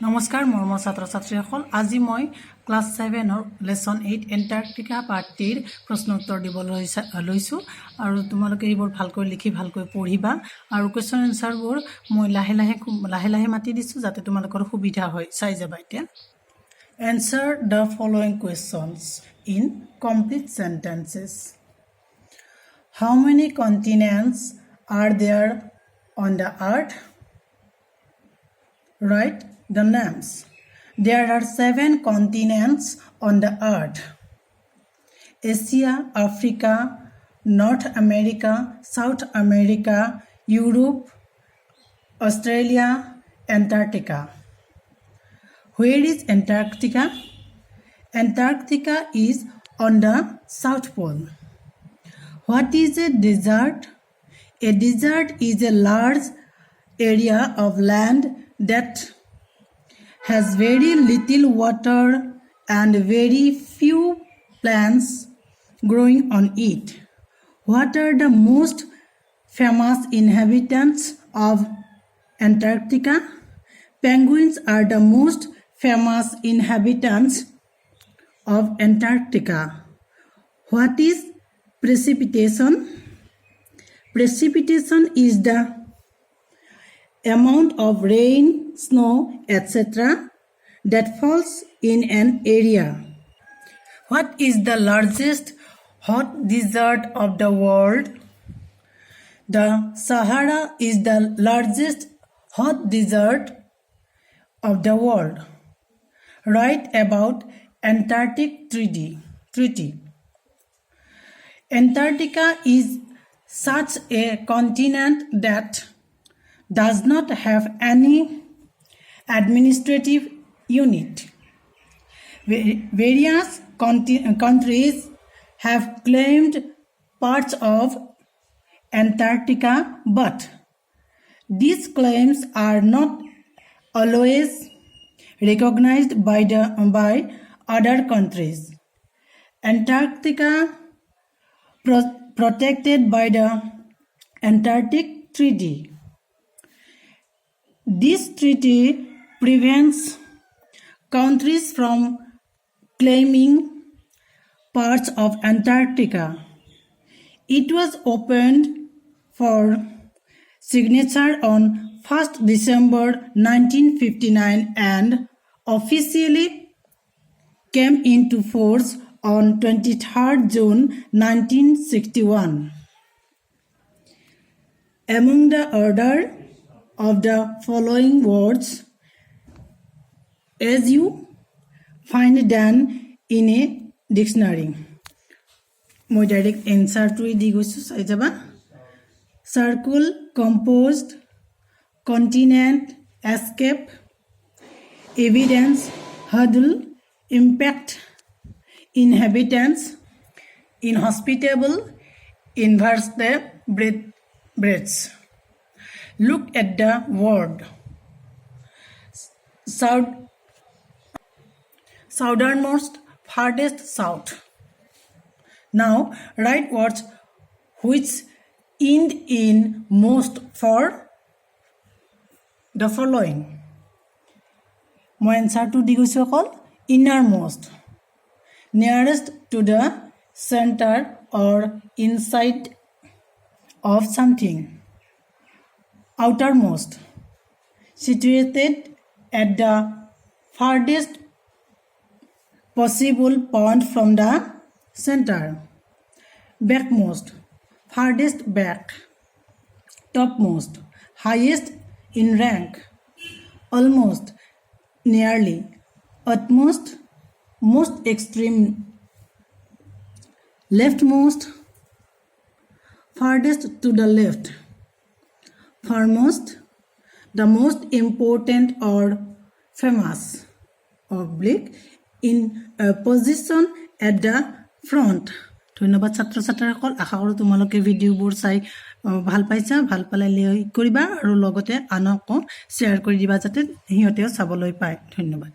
নমস্কাৰ মৰমৰ ছাত্ৰ ছাত্ৰীসকল আজি মই ক্লাছ 7 ৰ লেসন 8 এন্টাৰ্কটিকা পাৰ্ট 3 প্ৰশ্ন উত্তৰ দিবলৈ লৈছো আৰু তোমালোকে এইবোৰ ভালকৈ লিখি ভালকৈ পঢ়িবা আৰু কোৱেশ্চন আনসাৰবোৰ মই লাহে লাহে মাতি দিছো যাতে তোমালোকৰ সুবিধা হয় চাই যাবা এতিয়া Answer the following questions in complete sentences. How many continents are there on the earth? Write the names. There are 7 continents on the earth. Asia, Africa, North America, South America, Europe, Australia, Antarctica. Where is Antarctica? Antarctica is on the South Pole. What is a desert? A desert is a large area of land that has very little water and very few plants growing on it. What are the most famous inhabitants of Antarctica? Penguins are the most famous inhabitants of Antarctica. What is precipitation? Precipitation is the amount of rain, snow, etc. that falls in an area. What is the largest hot desert of the world? The Sahara is the largest hot desert of the world. Write about Antarctic Treaty. Antarctica is such a continent that does not have any administrative unit. Various countries have claimed parts of Antarctica, but these claims are not always recognized by other countries. Antarctica protected by the Antarctic Treaty. This treaty prevents countries from claiming parts of Antarctica. It was opened for signature on 1st December 1959 and officially came into force on 23rd June 1961. Among the order of the following words, as you find them in a dictionary. My direct answer to it circle, composed, continent, escape, evidence, hurdle, impact, inhabitants, inhospitable, invertebrates. Look at the word southernmost, farthest south. Now write words which end in most for the following. My answer to the question innermost, nearest to the center or inside of something. Outermost, situated at the farthest possible point from the center. Backmost, farthest back. Topmost, highest in rank. Almost, nearly. Utmost, most extreme. Leftmost, farthest to the left. Foremost, the most important or famous. Oblique, in a position at the front. ধন্যবাদ ছাত্ৰ ছাত্ৰীসকল আশা কৰোঁ তোমালোকে ভিডিঅ'বোৰ চাই ভাল পাইছা ভাল পালে লাইক কৰিবা আৰু লগতে আনকো শ্বেয়াৰ কৰি দিবা যাতে সিহঁতেও চাবলৈ পায় ধন্যবাদ